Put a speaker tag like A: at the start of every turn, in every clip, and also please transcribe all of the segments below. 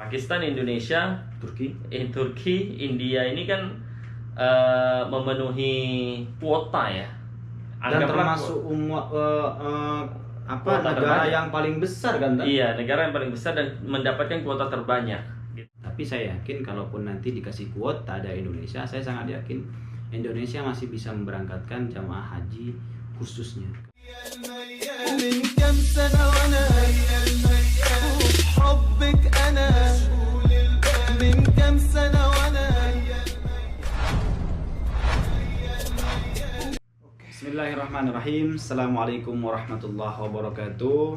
A: Pakistan, Indonesia, Turki, India ini kan memenuhi kuota ya.
B: Dan termasuk negara terbanyak yang paling besar kan?
A: Iya, negara yang paling besar dan mendapatkan kuota terbanyak.
B: Tapi saya yakin kalaupun nanti dikasih kuota dari Indonesia, saya sangat yakin Indonesia masih bisa memberangkatkan jamaah haji khususnya. Bismillahirrahmanirrahim. Assalamualaikum warahmatullahi wabarakatuh.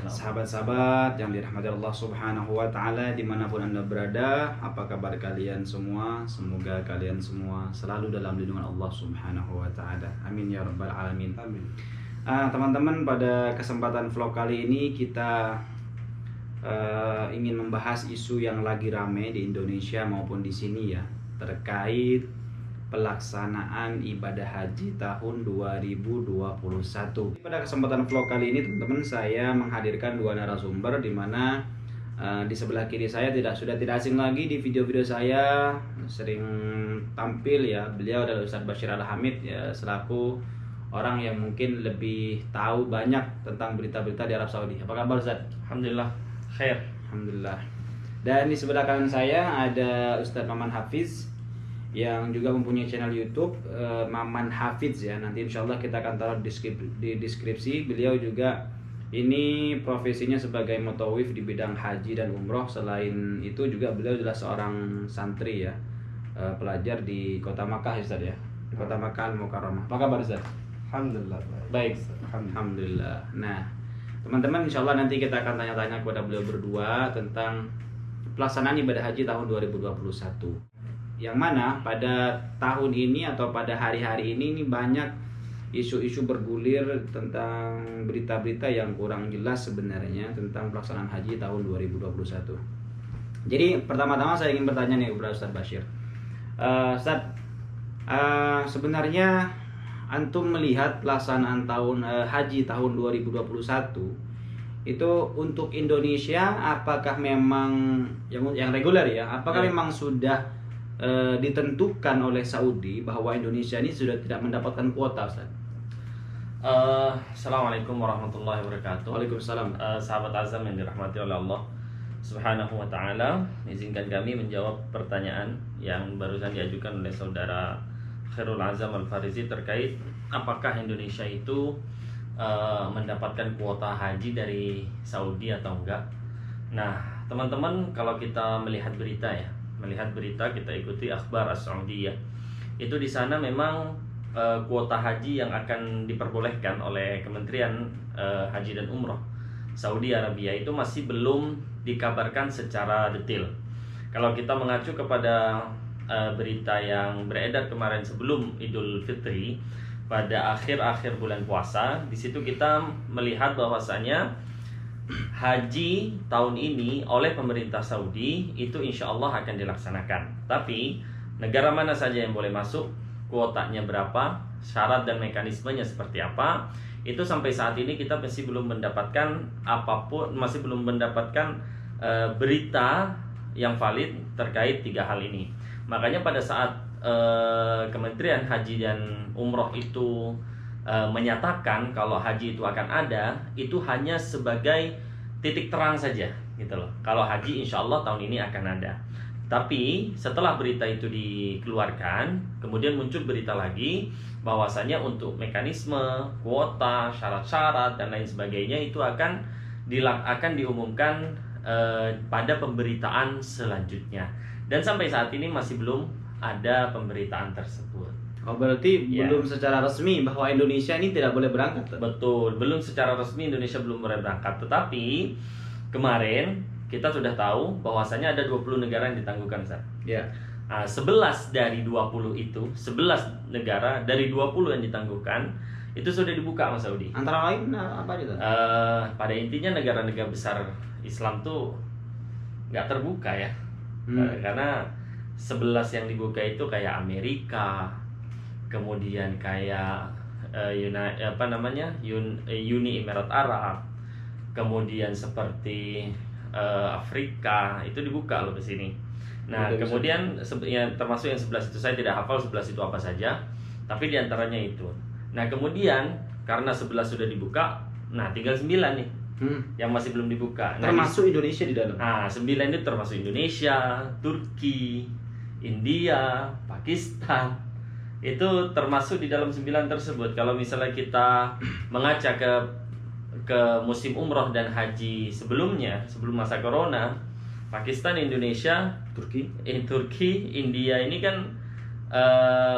B: Sahabat-sahabat yang dirahmati Allah Subhanahu wa Ta'ala, dimanapun Anda berada, apa kabar kalian semua? Semoga kalian semua selalu dalam lindungan Allah Subhanahu wa Ta'ala. Amin ya rabbal alamin.
A: Amin.
B: Teman-teman, pada kesempatan vlog kali ini kita ingin membahas isu yang lagi rame di Indonesia maupun di sini ya, terkait pelaksanaan ibadah haji tahun 2021. Pada kesempatan vlog kali ini teman-teman, saya menghadirkan dua narasumber di mana di sebelah kiri saya sudah tidak asing lagi di video-video saya sering tampil ya. Beliau adalah Ustadz Bashir Al-Hamid ya, selaku orang yang mungkin lebih tahu banyak tentang berita-berita di Arab Saudi. Apa kabar Ustadz?
A: Alhamdulillah, khair.
B: Alhamdulillah. Dan di sebelah kanan saya ada Ustadz Maman Hafiz yang juga mempunyai channel YouTube Maman Hafiz ya. Nanti insya Allah kita akan taruh di deskripsi. Beliau juga ini profesinya sebagai mutawif di bidang haji dan umroh. Selain itu juga beliau adalah seorang santri ya, pelajar di kota Makkah Ustaz ya, di kota Makkah Al-Mukarramah. Apa kabar Ustaz?
C: Alhamdulillah.
B: Baik. Alhamdulillah. Nah, teman-teman, insya Allah nanti kita akan tanya-tanya kepada beliau berdua tentang pelaksanaan ibadah haji tahun 2021. Yang mana pada tahun ini atau pada hari-hari ini banyak isu-isu bergulir tentang berita-berita yang kurang jelas sebenarnya tentang pelaksanaan haji tahun 2021. Jadi pertama-tama saya ingin bertanya nih kepada Ustadz Bashir. Ustadz, sebenarnya antum melihat pelaksanaan tahun haji tahun 2021 itu untuk Indonesia apakah memang yang reguler ya? Apakah memang sudah ditentukan oleh Saudi bahwa Indonesia ini sudah tidak mendapatkan kuota, Ustaz?
A: Assalamualaikum warahmatullahi wabarakatuh.
B: Waalaikumsalam.
A: Sahabat azam yang dirahmati oleh Allah Subhanahu wa Ta'ala, izinkan kami menjawab pertanyaan yang barusan diajukan oleh saudara Khairul Azam Al-Farizi terkait apakah Indonesia itu mendapatkan kuota haji dari Saudi atau enggak. Nah, teman-teman, kalau kita melihat berita kita ikuti akhbar as-Saudiyah, itu di sana memang kuota haji yang akan diperbolehkan oleh Kementerian Haji dan Umroh Saudi Arabia itu masih belum dikabarkan secara detail. Kalau kita mengacu kepada berita yang beredar kemarin sebelum Idul Fitri pada akhir-akhir bulan puasa, di situ kita melihat bahwasanya haji tahun ini oleh pemerintah Saudi itu insya Allah akan dilaksanakan. Tapi negara mana saja yang boleh masuk, kuotanya berapa, syarat dan mekanismenya seperti apa, itu sampai saat ini kita masih belum mendapatkan apapun, masih belum mendapatkan berita yang valid terkait tiga hal ini. Makanya pada saat Kementerian Haji dan Umroh itu menyatakan kalau haji itu akan ada, itu hanya sebagai titik terang saja gitu loh. Kalau haji insya Allah tahun ini akan ada. Tapi setelah berita itu dikeluarkan, kemudian muncul berita lagi bahwasanya untuk mekanisme, kuota, syarat-syarat dan lain sebagainya itu akan diumumkan pada pemberitaan selanjutnya. Dan sampai saat ini masih belum ada pemberitaan tersebut.
B: Oh, berarti belum secara resmi bahwa Indonesia ini tidak boleh berangkat?
A: Betul, belum secara resmi Indonesia belum boleh berangkat. Tetapi kemarin kita sudah tahu bahwasanya ada 20 negara yang ditangguhkan, Ustaz.
B: Ya.
A: 11 dari 20 itu, 11 negara dari 20 yang ditangguhkan itu sudah dibuka sama Saudi.
B: Antara lain apa aja?
A: Pada intinya negara-negara besar Islam tuh nggak terbuka ya. Karena 11 yang dibuka itu kayak Amerika, kemudian kayak Uni Emirat Arab, kemudian seperti Afrika, itu dibuka loh ke sini. Nah, kemudian ya, termasuk yang 11 itu saya tidak hafal 11 itu apa saja, tapi diantaranya itu. Nah, kemudian karena 11 sudah dibuka, nah tinggal 9 nih yang masih belum dibuka. Nah,
B: termasuk Indonesia di dalam.
A: Nah, 9 itu termasuk Indonesia, Turki, India, Pakistan. Itu termasuk di dalam 9 tersebut. Kalau misalnya kita mengaca ke musim umroh dan haji sebelumnya, sebelum masa corona, Pakistan, Indonesia, Turki, India ini kan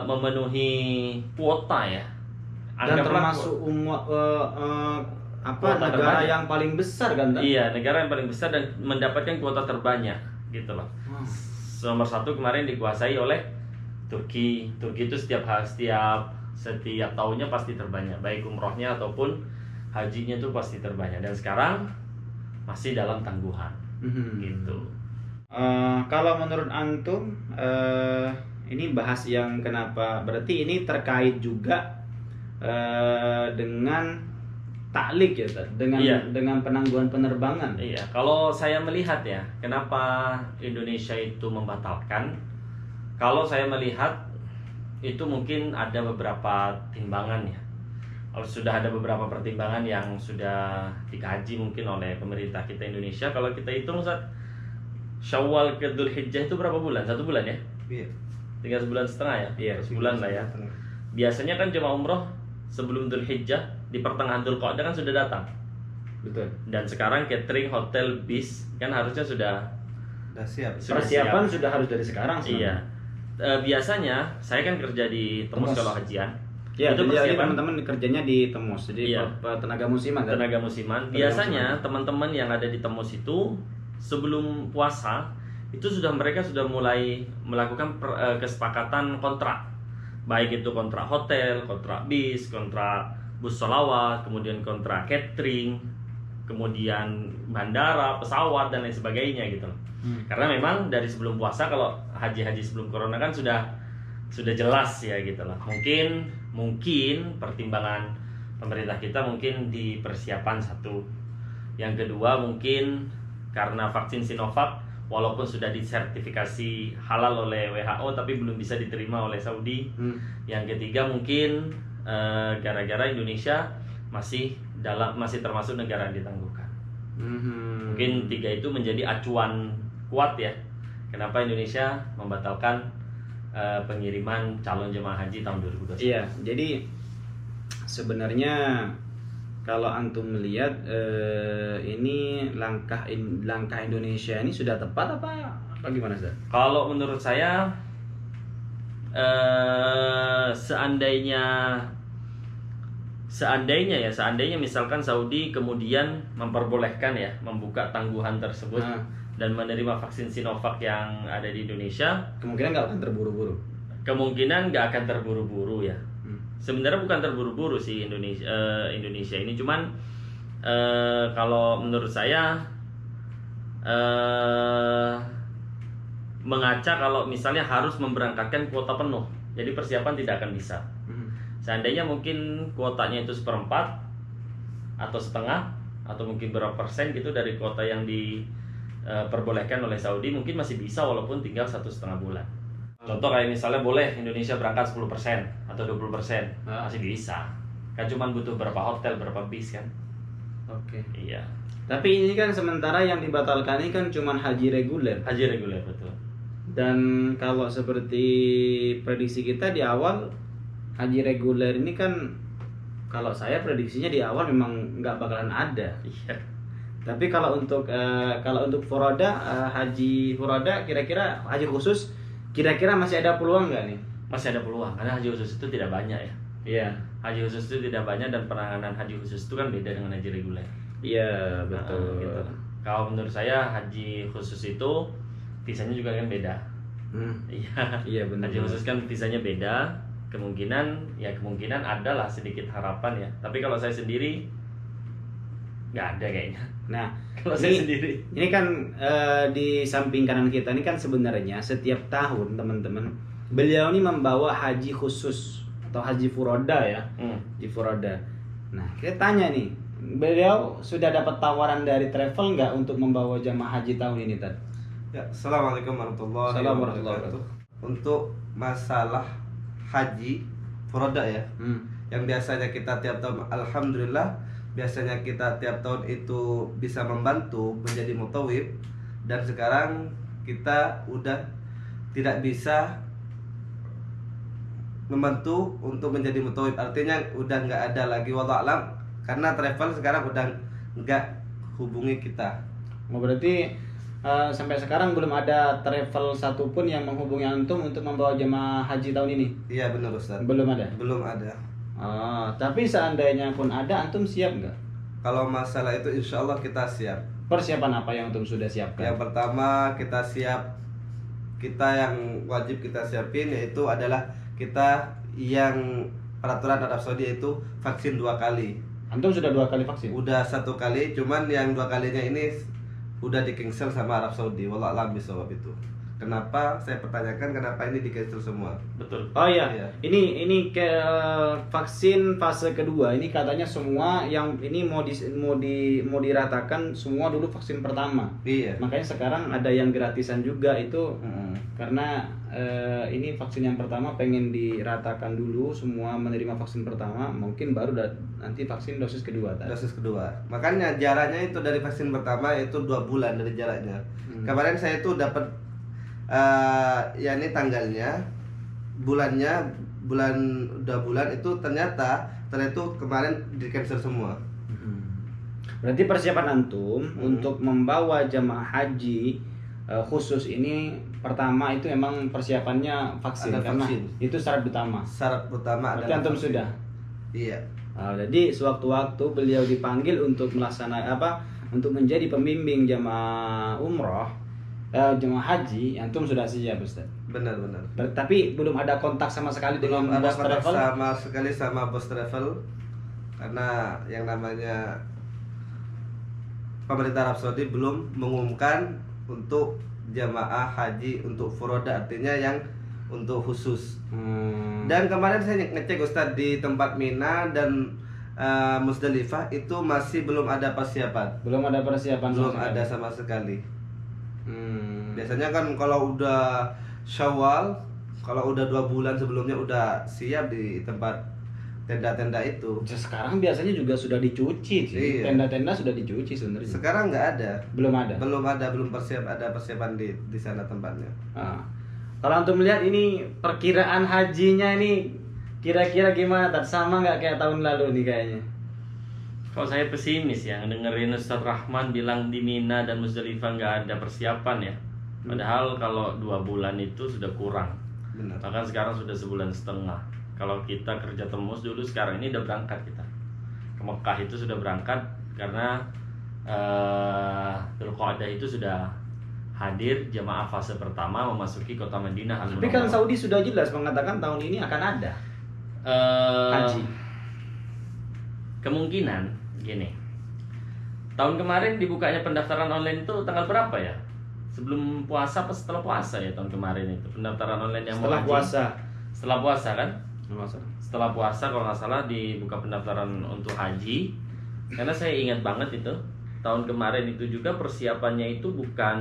A: memenuhi kuota ya.
B: Dan termasuk negara terbanyak yang paling besar kan?
A: Iya, negara yang paling besar dan mendapatkan kuota terbanyak gitu loh. Nomor 1 kemarin dikuasai oleh Turki. Turki itu setiap tahunnya pasti terbanyak, baik umrohnya ataupun hajinya itu pasti terbanyak. Dan sekarang masih dalam tangguhan gitu.
B: Kalau menurut antum, ini bahas yang kenapa? Berarti ini terkait juga dengan taklik ya, dengan penangguhan penerbangan.
A: Iya, kalau saya melihat ya, kenapa Indonesia itu membatalkan? Kalau saya melihat itu mungkin ada beberapa timbangan ya. Kalau sudah ada beberapa pertimbangan yang sudah dikaji mungkin oleh pemerintah kita Indonesia. Kalau kita hitung Syawal ke Dzulhijjah itu berapa bulan? 1 bulan ya?
B: Iya.
A: Tinggal 1,5 bulan ya?
B: Iya,
A: sebulan lah ya. Biasanya kan jemaah umroh sebelum Dzulhijjah di pertengahan Dzulqa'dah kan sudah datang.
B: Betul.
A: Dan sekarang catering, hotel, bis kan harusnya sudah
B: siap. Persiapan sudah harus dari sekarang.
A: Iya. Biasanya saya kan kerja di Temus kalau hajian.
B: Ya, itu persiapan teman-teman kerjanya di Temus. Jadi tenaga musiman kan? Tenaga musiman.
A: Biasanya teman-teman yang ada di Temus itu sebelum puasa itu mereka sudah mulai melakukan kesepakatan kontrak. Baik itu kontrak hotel, kontrak bis, kontrak bus sholawat, kemudian kontrak catering, kemudian bandara, pesawat dan lain sebagainya gitu. Karena memang dari sebelum puasa, kalau haji-haji sebelum corona kan sudah jelas ya gitu lah. Mungkin pertimbangan pemerintah kita mungkin di persiapan satu. Yang kedua mungkin karena vaksin Sinovac walaupun sudah disertifikasi halal oleh WHO tapi belum bisa diterima oleh Saudi. Yang ketiga mungkin gara-gara Indonesia masih termasuk negara yang ditangguhkan. Mungkin 3 itu menjadi acuan kuat ya. Kenapa Indonesia membatalkan pengiriman calon jemaah haji tahun 2021?
B: Iya, jadi sebenarnya kalau antum melihat ini langkah Indonesia ini sudah tepat apa gimana Ustaz?
A: Kalau menurut saya seandainya misalkan Saudi kemudian memperbolehkan ya membuka tangguhan tersebut dan menerima vaksin Sinovac yang ada di Indonesia,
B: kemungkinan nggak akan terburu-buru.
A: Kemungkinan nggak akan terburu-buru ya. Sebenarnya bukan terburu-buru sih Indonesia ini, cuman kalau menurut saya mengaca kalau misalnya harus memberangkatkan kuota penuh, jadi persiapan tidak akan bisa. Seandainya mungkin kuotanya itu 1/4 atau setengah atau mungkin berapa persen gitu dari kuota yang diperbolehkan oleh Saudi, mungkin masih bisa walaupun tinggal 1,5 bulan. Contoh kayak misalnya boleh Indonesia berangkat 10% atau 20%, masih bisa. Kan cuma butuh berapa hotel, berapa bis kan.
B: Oke.
A: Iya.
B: Tapi ini kan sementara yang dibatalkan ini kan cuma haji reguler.
A: Haji reguler, betul.
B: Dan kalau seperti prediksi kita di awal, haji reguler ini kan kalau saya prediksinya di awal memang nggak bakalan ada.
A: Iya.
B: Tapi kalau untuk furoda, haji furoda kira-kira haji khusus kira-kira masih ada peluang nggak nih?
A: Masih ada peluang karena haji khusus itu tidak banyak ya.
B: Iya.
A: Haji khusus itu tidak banyak dan penanganan haji khusus itu kan beda dengan haji reguler.
B: Iya, betul.
A: Gitu. Kalau menurut saya haji khusus itu visanya juga kan beda. Iya. Iya benar. Haji khusus kan visanya beda. Kemungkinan adalah sedikit harapan ya. Tapi kalau saya sendiri nggak ada kayaknya.
B: Nah,
A: kalau saya sendiri
B: ini kan di samping kanan kita ini kan sebenarnya setiap tahun teman-teman beliau ini membawa haji khusus atau haji furoda ya. Haji furoda. Nah, kita tanya nih, beliau sudah dapat tawaran dari travel nggak untuk membawa jamaah haji tahun ini, Tad?
C: Ya, Assalamualaikum warahmatullahi wabarakatuh. Untuk masalah haji furoda ya, yang biasanya kita tiap tahun, alhamdulillah, biasanya kita tiap tahun itu bisa membantu menjadi mutawif, dan sekarang kita udah tidak bisa membantu untuk menjadi mutawif, artinya udah nggak ada lagi, wallahu alam, karena travel sekarang udah nggak hubungi kita.
B: Oh, berarti sampai sekarang belum ada travel satupun yang menghubungi antum untuk membawa jemaah haji tahun ini?
C: Iya benar Ustaz.
B: Belum ada?
C: Belum ada.
B: Tapi seandainya pun ada, antum siap nggak?
C: Kalau masalah itu insya Allah kita siap.
B: Persiapan apa yang antum sudah siapkan?
C: Yang pertama kita siap, kita yang wajib kita siapin yaitu adalah kita yang peraturan Arab Saudi yaitu vaksin 2 kali.
B: Antum sudah 2 kali vaksin?
C: Udah 1 kali, cuman yang 2 kalinya ini udah di cancel sama Arab Saudi. Wallahu a'lam bishawab itu. Kenapa? Saya pertanyakan kenapa ini di cancel semua.
A: Betul.
B: Oh iya.
C: Iya.
B: Ini ke vaksin fase kedua. Ini katanya semua yang ini mau diratakan semua dulu vaksin pertama.
C: Iya.
B: Makanya sekarang ada yang gratisan juga itu karena ini vaksin yang pertama pengen diratakan dulu semua menerima vaksin pertama, mungkin baru nanti vaksin dosis kedua tadi.
C: Dosis kedua. Makanya jaraknya itu dari vaksin pertama itu 2 bulan dari jaraknya. Kemarin saya itu dapat ya ini tanggalnya, bulannya, udah bulan itu ternyata itu kemarin di cancel semua.
B: Berarti persiapan antum untuk membawa jamaah haji khusus ini pertama itu memang persiapannya vaksin,
C: Ada
B: karena
C: vaksin.
B: itu syarat utama.
C: Syarat utama
B: Berarti
C: adalah
B: antum
C: vaksin.
B: sudah.
C: Iya.
B: Jadi sewaktu-waktu beliau dipanggil untuk melaksanakan untuk menjadi pembimbing jamaah umroh, jemaah haji, antum sudah siap, Ustaz?
C: Benar.
B: Tapi belum ada kontak sama sekali
C: Belum
B: dengan
C: ada
B: bos
C: kontak
B: travel?
C: sama sekali sama bos travel, karena yang namanya pemerintah Arab Saudi belum mengumumkan untuk jamaah haji untuk furoda, artinya yang untuk khusus. Dan kemarin saya ngecek Ustadz di tempat Mina dan Musdalifah itu masih belum ada persiapan.
B: Belum ada persiapan
C: Belum
B: sama
C: ada
B: sekali.
C: sama sekali. Biasanya kan kalau udah Syawal, kalau udah 2 bulan sebelumnya udah siap di tempat tenda-tenda itu.
B: Sekarang biasanya juga sudah dicuci sih.
C: Iya.
B: Tenda-tenda sudah dicuci sebenarnya.
C: Sekarang nggak ada.
B: Belum ada.
C: Belum ada persiapan di sana tempatnya.
B: Kalau antum melihat ini perkiraan hajinya ini kira-kira gimana? Sama nggak kayak tahun lalu nih kayaknya?
A: Kalau saya pesimis ya, dengerin Ustadz Rahman bilang di Mina dan Musdalifah nggak ada persiapan ya. Padahal kalau 2 bulan itu sudah kurang.
C: Benar.
A: Bahkan sekarang sudah 1,5 bulan. Kalau kita kerja tembus dulu, sekarang ini udah berangkat kita ke Mekah, itu sudah berangkat karena Dzulqa'dah itu sudah hadir jamaah fase pertama memasuki kota Madinah.
B: Tapi kan Saudi sudah jelas mengatakan tahun ini akan ada haji.
A: Kemungkinan gini, tahun kemarin dibukanya pendaftaran online itu tanggal berapa ya? Sebelum puasa apa setelah puasa ya tahun kemarin itu pendaftaran online yang
B: Setelah
A: mau haji?
B: puasa.
A: Setelah puasa kan?
B: Masa?
A: Setelah puasa kalau nggak salah dibuka pendaftaran untuk haji. Karena saya ingat banget itu tahun kemarin itu juga persiapannya itu bukan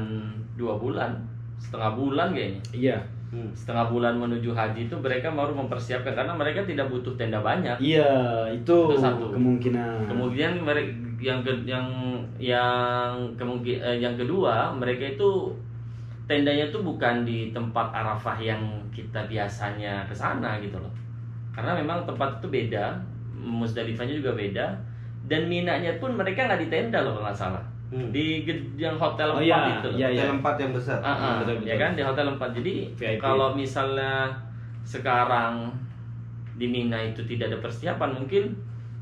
A: 2 bulan, setengah bulan kayaknya.
B: Iya.
A: Setengah bulan menuju haji itu mereka baru mempersiapkan karena mereka tidak butuh tenda banyak.
B: Iya, itu
A: satu
B: kemungkinan.
A: Kemudian mereka yang kedua, mereka itu tendanya tuh bukan di tempat Arafah yang kita biasanya ke sana gitu loh. Karena memang tempat itu beda, Musdalifahnya juga beda, dan Minanya pun mereka nggak di tenda loh kalau nggak salah. Di yang hotel 4 itu loh.
C: Hotel 4 yang besar.
B: Betul.
A: Ya kan di hotel 4. Jadi
B: VIP.
A: kalau misalnya sekarang di Mina itu tidak ada persiapan, mungkin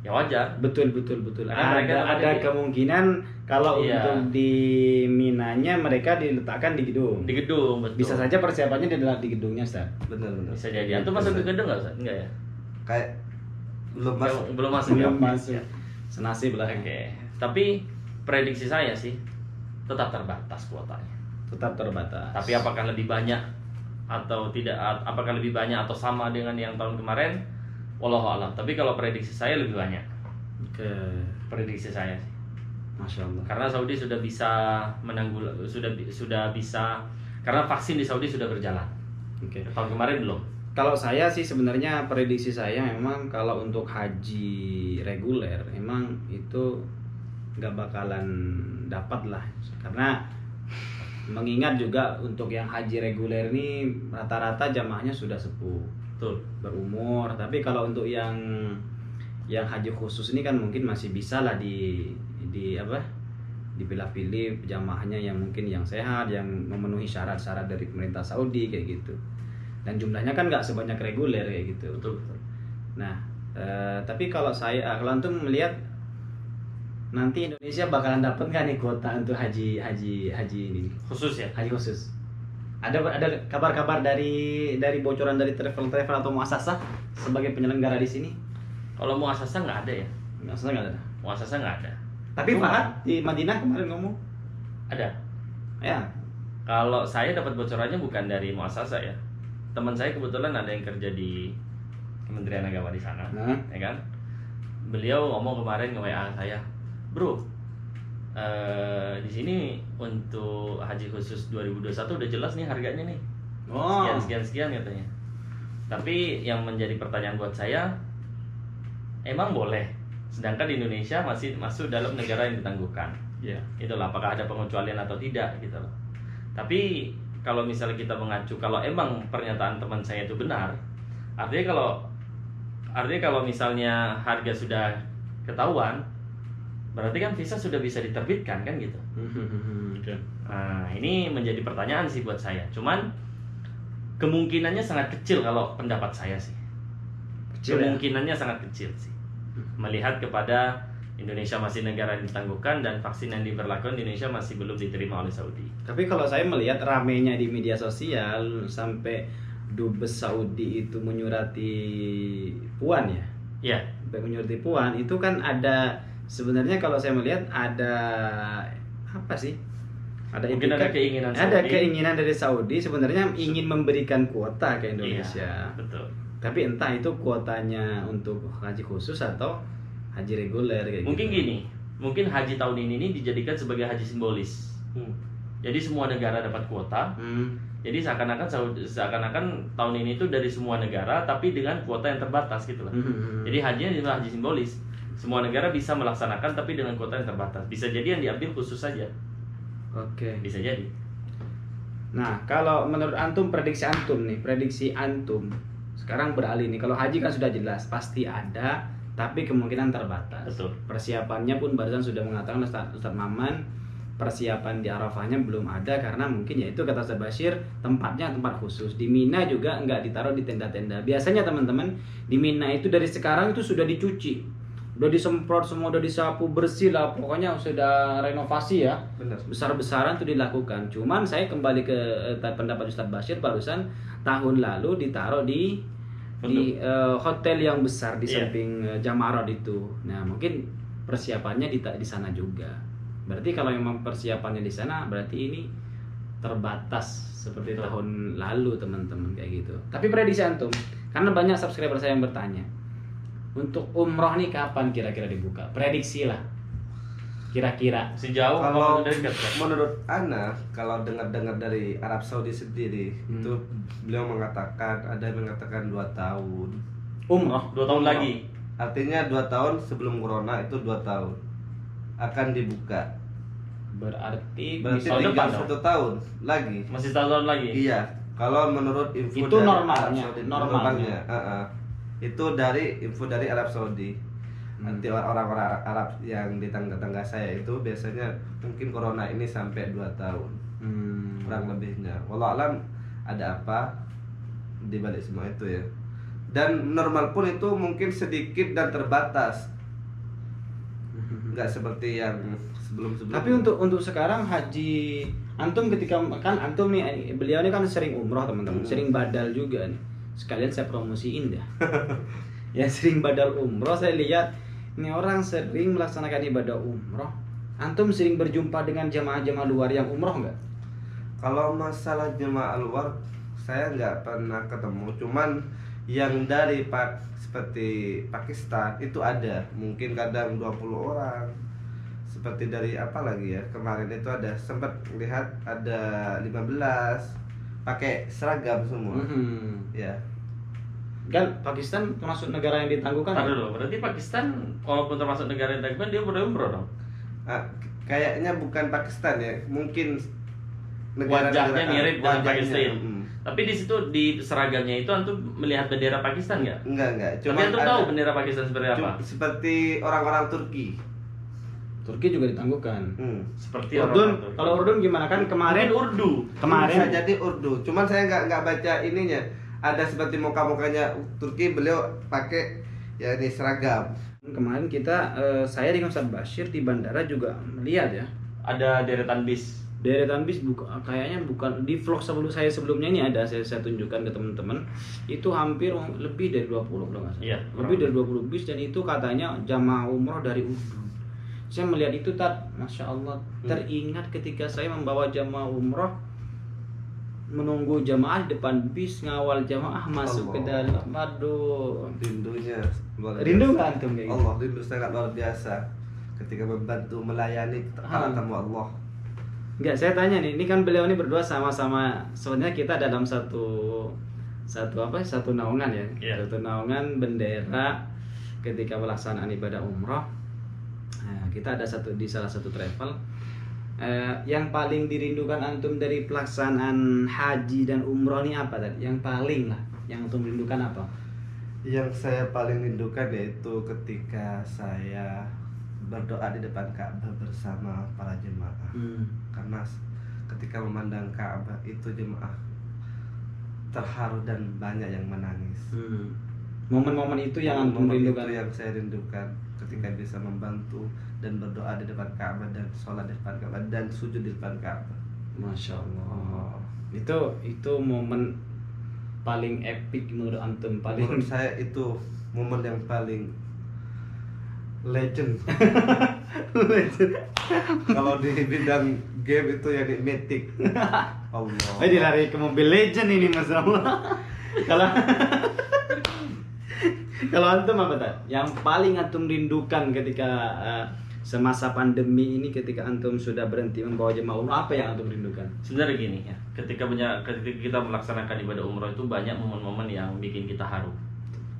A: ya wajar.
B: Betul.
A: Karena mereka
B: Ada kemungkinan kalau
A: Iya.
B: untuk di Minanya mereka diletakkan di gedung.
A: Di gedung, betul.
B: Bisa saja persiapannya di gedungnya, Ustaz.
C: Benar.
A: Bisa jadi. Antum masuk ke gedung nggak, Ustaz? Enggak ya?
C: Kayak belum masuk.
A: Belum masuk ya?
B: Belum masuk. Senasib lah.
A: Oke. Tapi prediksi saya sih tetap terbatas kuotanya.
B: Tetap terbatas.
A: Tapi apakah lebih banyak atau tidak? Apakah lebih banyak atau sama dengan yang tahun kemarin? Wallahu a'lam. Tapi kalau prediksi saya lebih banyak.
B: Oke.
A: Prediksi saya sih.
B: Masya Allah.
A: Karena Saudi sudah bisa sudah bisa, karena vaksin di Saudi sudah berjalan.
B: Oke.
A: Tahun kemarin belum.
B: Kalau saya sih sebenarnya prediksi saya memang kalau untuk haji reguler memang itu nggak bakalan dapat lah, karena mengingat juga untuk yang haji reguler ini rata-rata jamaahnya sudah sepuh,
A: Betul.
B: berumur. Tapi kalau untuk yang haji khusus ini kan mungkin masih bisa lah dipilah-pilih jamaahnya yang mungkin yang sehat, yang memenuhi syarat-syarat dari pemerintah Saudi kayak gitu. Dan jumlahnya kan nggak sebanyak reguler kayak gitu.
A: Betul.
B: Nah, tapi kalau antum melihat nanti Indonesia bakalan dapat nggak nih kuota untuk haji ini?
A: Khusus ya?
B: Haji khusus. Ada kabar-kabar dari bocoran dari travel atau muasasah sebagai penyelenggara di sini?
A: Kalau muasasah nggak ada ya?
B: Muasasah nggak ada.
A: Muasasah nggak ada.
B: Tapi Fahad di Madinah kemarin ngomong
A: Ada.
B: ya.
A: Kalau saya dapat bocorannya bukan dari muasasah ya. Teman saya kebetulan ada yang kerja di Kementerian Agama di sana, ya kan? Beliau ngomong kemarin nge-WA saya, bro, di sini untuk haji khusus 2021 udah jelas nih harganya nih, sekian katanya. Tapi yang menjadi pertanyaan buat saya, emang boleh? Sedangkan di Indonesia masih masuk dalam negara yang ditangguhkan.
B: Ya.
A: Itulah, apakah ada pengecualian atau tidak gitu loh. Tapi kalau misalnya kita mengacu, kalau emang pernyataan teman saya itu benar, artinya kalau misalnya harga sudah ketahuan, berarti kan visa sudah bisa diterbitkan kan gitu. Nah, ini menjadi pertanyaan sih buat saya. Cuman kemungkinannya sangat kecil kalau pendapat saya sih. Kemungkinannya sangat kecil sih. Melihat kepada Indonesia masih negara yang ditangguhkan dan vaksin yang diberlakukan di Indonesia masih belum diterima oleh Saudi.
B: Tapi kalau saya melihat ramenya di media sosial sampai Dubes Saudi itu menyurati Puan ya.
A: Iya.
B: Menyurati Puan itu kan ada sebenarnya kalau saya melihat ada apa sih?
A: Mungkin ada keinginan Saudi.
B: Ada keinginan dari Saudi sebenarnya ingin memberikan kuota ke Indonesia.
A: Iya, betul.
B: Tapi entah itu kuotanya untuk haji khusus atau haji reguler kayak
A: mungkin
B: gitu.
A: Gini, mungkin haji tahun ini dijadikan sebagai haji simbolis. Jadi semua negara dapat kuota. Jadi seakan-akan tahun ini itu dari semua negara tapi dengan kuota yang terbatas gitu loh. Jadi hajinya adalah haji simbolis. Semua negara bisa melaksanakan tapi dengan kuota yang terbatas. Bisa jadi yang diambil khusus saja.
B: Oke.
A: Bisa jadi.
B: Nah, kalau menurut antum prediksi antum sekarang beralih nih. Kalau haji kan sudah jelas pasti ada, tapi kemungkinan terbatas.
A: Betul.
B: Persiapannya pun barusan sudah mengatakan Ustaz Maman, persiapan di Arafahnya belum ada karena mungkin ya itu kata Ustaz Bashir tempatnya tempat khusus. Di Mina juga nggak ditaruh di tenda-tenda. Biasanya teman-teman di Mina itu dari sekarang itu sudah dicuci, udah disemprot semua, udah disapu bersih lah, pokoknya sudah renovasi ya.
C: Benar.
B: Besar-besaran itu dilakukan. Cuman saya kembali ke pendapat Ustaz Bashir barusan, tahun lalu ditaruh di hotel yang besar di samping Jamarot itu. Nah, mungkin persiapannya di sana juga. Berarti kalau memang persiapannya di sana, berarti ini terbatas seperti tahun lalu teman-teman kayak gitu. Tapi prediksi antum, karena banyak subscriber saya yang bertanya, untuk umroh nih kapan kira-kira dibuka? Prediksi lah. Kira-kira.
A: Sejauh
C: kalau
A: dekat,
C: menurut Ana, kalau dengar-dengar dari Arab Saudi sendiri itu beliau mengatakan, ada yang mengatakan 2 tahun
B: Umroh
A: 2 tahun lagi.
C: artinya 2 tahun sebelum corona itu 2 tahun akan dibuka.
B: Berarti
A: tahun
C: tinggal
A: depan
C: 1 tahun lagi.
A: Masih tahun lagi.
C: Iya, kalau menurut info
B: itu
C: dari
B: normalnya,
C: Arab Saudi,
B: normalnya.
C: Itu dari info dari Arab Saudi. Nanti orang-orang Arab yang di tangga-tangga saya itu biasanya mungkin corona ini sampai 2 tahun kurang lebihnya. Wallahualam ada apa di balik semua itu ya. Dan normal pun itu mungkin sedikit dan terbatas, nggak seperti yang sebelum-sebelum.
B: Tapi untuk sekarang haji antum ketika kan antum nih, beliau ini kan sering umroh teman-teman, sering badal juga nih. Sekalian saya promosiin dah. Ya sering badal umroh, saya lihat ini orang sering melaksanakan ibadah umroh. Antum sering berjumpa dengan jamaah-jamaah luar yang umroh nggak?
C: Kalau masalah jemaah luar saya nggak pernah ketemu, cuman Yang dari seperti Pakistan itu ada, mungkin kadang 20 orang. Seperti dari apa lagi ya? Kemarin itu ada sempat lihat ada 15 pakai seragam semua. Ya.
B: Kan Pakistan termasuk negara yang ditangguhkan.
A: Tahu dulu, berarti Pakistan walaupun termasuk negara yang ditangguhkan dia berumroh dong.
C: Kayaknya bukan Pakistan ya, mungkin
A: wajahnya mirip dengan
C: wajahnya.
A: Pakistan. Tapi di situ di seragamnya itu antum melihat bendera Pakistan nggak?
C: Enggak.
A: Tapi antum tahu bendera Pakistan seperti apa?
C: Seperti orang-orang Turki.
B: Turki juga ditangguhkan.
A: Seperti
B: Urdun.
A: orang
B: Kalau Urdun gimana kan kemarin
A: Urdu.
C: Bisa jadi Urdu. Cuman saya nggak baca ininya. Ada seperti muka-mukanya Turki, beliau pakai ya ini seragam.
B: Kemarin saya dengan Ustaz Bashir di bandara juga melihat ya.
A: Ada deretan bis.
B: Deretan bis kayaknya bukan di vlog sebelumnya ini ada saya tunjukkan ke teman-teman. Itu hampir lebih dari 20 kalau nggak salah.
A: Iya,
B: lebih dari 20 bis dan itu katanya jamaah umroh dari Urdu. Saya melihat itu Masya Allah, teringat ketika saya membawa jamaah umroh menunggu jamaah di depan bis, ngawal jamaah masuk ke dalam. Aduh,
C: Rindunya luar biasa.
B: Rindu nggak antum kayak gitu?
C: Allah, rindu sangat luar biasa ketika membantu melayani para tamu Allah.
B: Enggak, saya tanya nih, ini kan beliau ini berdua sama-sama, sebenarnya kita dalam satu naungan ya.
A: Yeah.
B: Satu naungan bendera ketika pelaksanaan ibadah umroh. Nah, kita ada di salah satu travel. Yang paling dirindukan antum dari pelaksanaan haji dan umroh ini apa tadi? Yang paling lah, yang antum rindukan apa?
C: Yang saya paling rindukan yaitu ketika saya berdoa di depan Ka'bah bersama para jemaah. Karena ketika memandang Ka'bah itu jemaah terharu dan banyak yang menangis.
B: Momen-momen itu yang antum rindukan.
C: Itu yang saya rindukan ketika bisa membantu dan berdoa di depan Ka'bah dan sholat di depan Ka'bah dan sujud di depan Ka'bah.
B: Masya Allah. Itu momen paling epic menurut antum,
C: Menurut saya itu momen yang paling legend. Kalau di bidang game itu yang di Mythic. Allah.
B: Dilari ke mobil legend ini Mas Allah. Kalau antum apa tak? Yang paling antum rindukan ketika semasa pandemi ini, ketika antum sudah berhenti membawa jemaah umroh, apa yang antum rindukan?
A: Sebenarnya gini ya, ketika kita melaksanakan ibadah umroh itu banyak momen-momen yang bikin kita haru.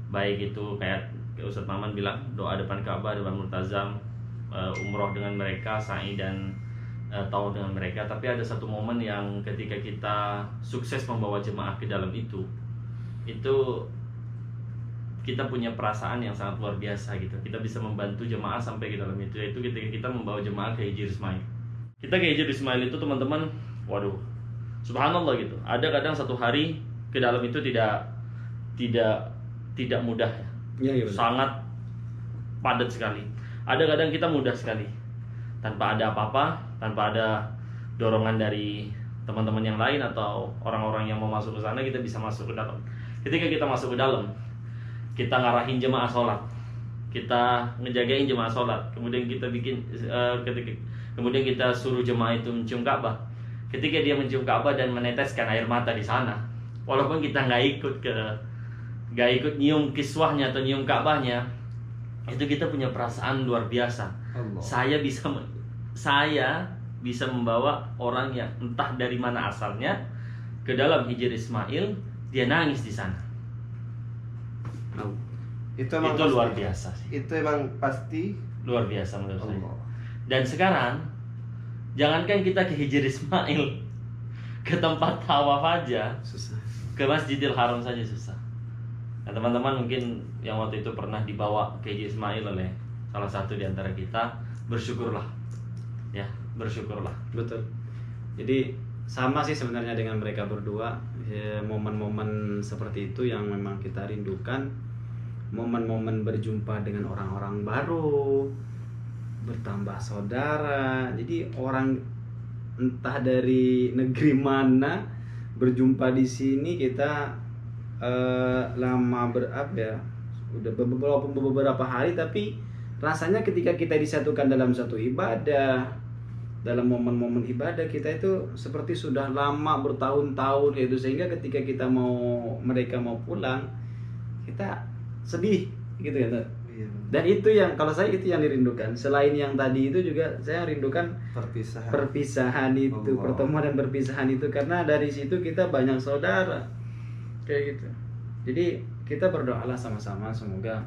A: Baik itu kayak Ustadz Maman bilang, doa depan Ka'bah, depan Multazam, umroh dengan mereka, sa'i dan tawaf dengan mereka. Tapi ada satu momen yang ketika kita sukses membawa jemaah ke dalam itu kita punya perasaan yang sangat luar biasa gitu. Kita bisa membantu jemaah sampai ke dalam itu, yaitu ketika kita membawa jemaah ke Hijr Ismail. Kita ke Hijr Ismail itu teman-teman, waduh, subhanallah gitu. Ada kadang satu hari ke dalam itu tidak mudah ya.
B: Ya,
A: sangat padat sekali. Ada kadang kita mudah sekali, tanpa ada apa-apa, tanpa ada dorongan dari teman-teman yang lain atau orang-orang yang mau masuk ke sana, kita bisa masuk ke dalam. Ketika kita masuk ke dalam, kita ngarahin jemaah sholat, kita ngejagain jemaah sholat, kemudian kemudian kita suruh jemaah itu mencium Ka'bah. Ketika dia mencium Ka'bah dan meneteskan air mata di sana, walaupun kita nggak ikut nyium kiswahnya atau nyium Ka'bahnya, itu kita punya perasaan luar biasa.
C: Allah.
A: Saya bisa membawa orang yang entah dari mana asalnya ke dalam Hijr Ismail, dia nangis di sana.
C: Itu
A: luar biasa sih.
C: Itu emang pasti
A: luar biasa menurut saya.
C: Allah.
A: Dan sekarang jangankan kita ke Hijr Ismail, ke tempat tawaf aja
B: susah.
A: Ke Masjidil Haram saja susah. Nah, teman-teman mungkin yang waktu itu pernah dibawa ke Hijr Ismail oleh salah satu di antara kita, bersyukurlah. Ya, bersyukurlah.
B: Betul. Jadi sama sih sebenarnya dengan mereka berdua, momen-momen seperti itu yang memang kita rindukan. Momen-momen berjumpa dengan orang-orang baru, bertambah saudara. Jadi orang entah dari negeri mana berjumpa di sini, kita lama udah beberapa hari, tapi rasanya ketika kita disatukan dalam satu ibadah, dalam momen-momen ibadah kita itu seperti sudah lama bertahun-tahun itu, sehingga ketika mereka mau pulang, kita sedih gitu kan.
C: Iya.
B: Dan itu yang kalau saya itu yang dirindukan. Selain yang tadi itu juga saya rindukan perpisahan itu,
C: Allah.
B: pertemuan dan perpisahan itu, karena dari situ kita banyak saudara kayak gitu. Jadi kita berdoalah sama-sama semoga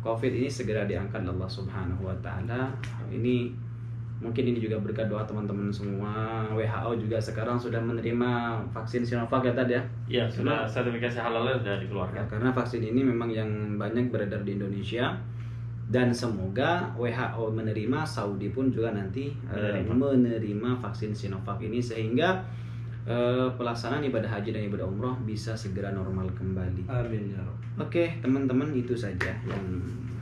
B: COVID ini segera diangkat Allah Subhanahu wa taala. Ini mungkin ini juga berkat doa teman-teman semua. WHO juga sekarang sudah menerima vaksin Sinovac ya tadi ya.
A: Iya, sudah sertifikasi halalnya sudah dikeluarkan.
B: Ya, karena vaksin ini memang yang banyak beredar di Indonesia, dan semoga WHO menerima, Saudi pun juga nanti menerima vaksin Sinovac ini, sehingga pelaksanaan ibadah haji dan ibadah umroh bisa segera normal kembali.
C: Amin ya Rabb.
B: Oke teman-teman, itu saja yang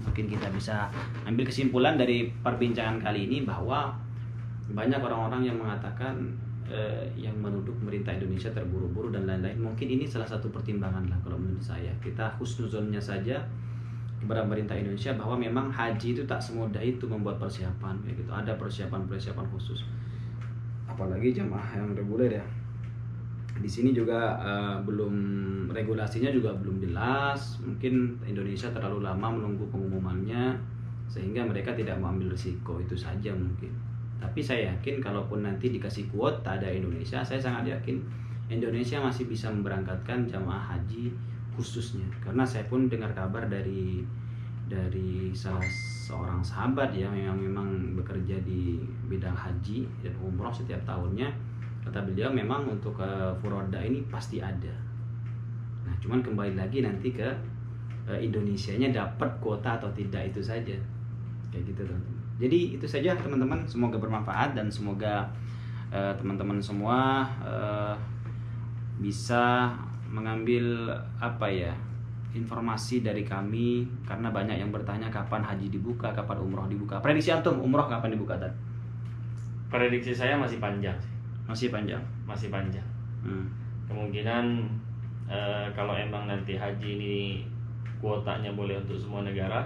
B: mungkin kita bisa ambil kesimpulan dari perbincangan kali ini, bahwa banyak orang-orang yang mengatakan yang menuduh pemerintah Indonesia terburu-buru dan lain-lain. Mungkin ini salah satu pertimbangan lah kalau menurut saya. Kita husnuzonnya saja kepada pemerintah Indonesia bahwa memang haji itu tak semudah itu membuat persiapan kayak gitu. Ada persiapan khusus. Apalagi jamaah yang reguler ya. Di sini juga belum, regulasinya juga belum jelas. Mungkin Indonesia terlalu lama menunggu pengumumannya sehingga mereka tidak mau ambil risiko, itu saja mungkin. Tapi saya yakin kalaupun nanti dikasih kuota ada Indonesia, saya sangat yakin Indonesia masih bisa memberangkatkan jamaah haji khususnya. Karena saya pun dengar kabar dari salah seorang sahabat ya, yang memang bekerja di bidang haji dan umroh setiap tahunnya. Kata beliau memang untuk furoda ini pasti ada. Nah, cuman kembali lagi nanti ke Indonesianya dapat kuota atau tidak, itu saja. Kayak gitu teman-teman. Jadi itu saja teman-teman, semoga bermanfaat dan semoga teman-teman semua bisa mengambil informasi dari kami, karena banyak yang bertanya kapan haji dibuka, kapan umroh dibuka. Prediksi antum umroh kapan dibuka tadi?
A: Prediksi saya masih panjang sih.
B: Masih panjang.
A: Kemungkinan kalau emang nanti haji ini kuotanya boleh untuk semua negara,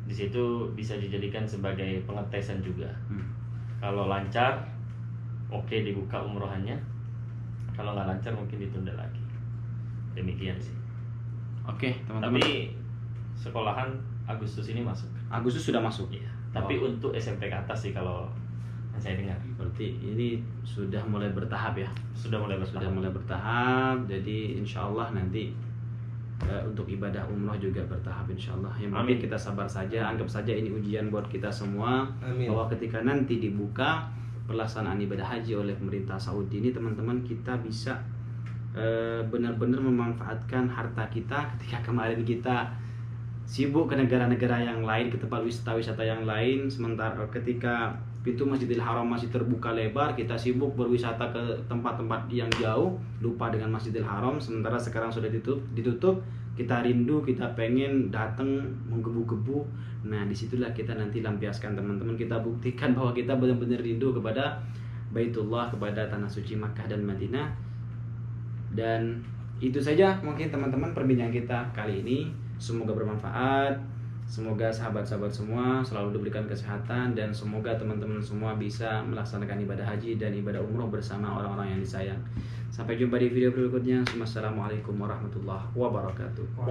A: di situ bisa dijadikan sebagai pengetesan juga. Kalau lancar, oke dibuka umrohannya. Kalau nggak lancar mungkin ditunda lagi. Demikian sih.
B: Oke teman-teman.
A: Tapi sekolahan Agustus ini masuk.
B: Agustus sudah masuk.
A: Iya. Tapi untuk SMP ke atas sih kalau yang saya dengar.
B: Berarti ini sudah mulai bertahap ya.
A: Sudah mulai
B: bertahap. Jadi insya Allah nanti untuk ibadah umroh juga bertahap insya Allah. Yang penting kita sabar saja. Anggap saja ini ujian buat kita semua.
C: Amin.
B: Bahwa ketika nanti dibuka pelaksanaan ibadah haji oleh pemerintah Saudi ini, teman-teman, kita bisa benar-benar memanfaatkan harta kita. Ketika kemarin kita sibuk ke negara-negara yang lain, ke tempat wisata-wisata yang lain, sementara ketika pintu Masjidil Haram masih terbuka lebar, kita sibuk berwisata ke tempat-tempat yang jauh, lupa dengan Masjidil Haram. Sementara sekarang sudah ditutup, kita rindu, kita pengen datang menggebu-gebu. Nah, disitulah kita nanti lampiaskan teman-teman, kita buktikan bahwa kita benar-benar rindu kepada Baitullah, kepada tanah suci Makkah dan Madinah. Dan itu saja mungkin teman-teman perbincangan kita kali ini. Semoga bermanfaat. Semoga sahabat-sahabat semua selalu diberikan kesehatan, dan semoga teman-teman semua bisa melaksanakan ibadah haji dan ibadah umroh bersama orang-orang yang disayang. Sampai jumpa di video berikutnya. Wassalamualaikum warahmatullahi wabarakatuh.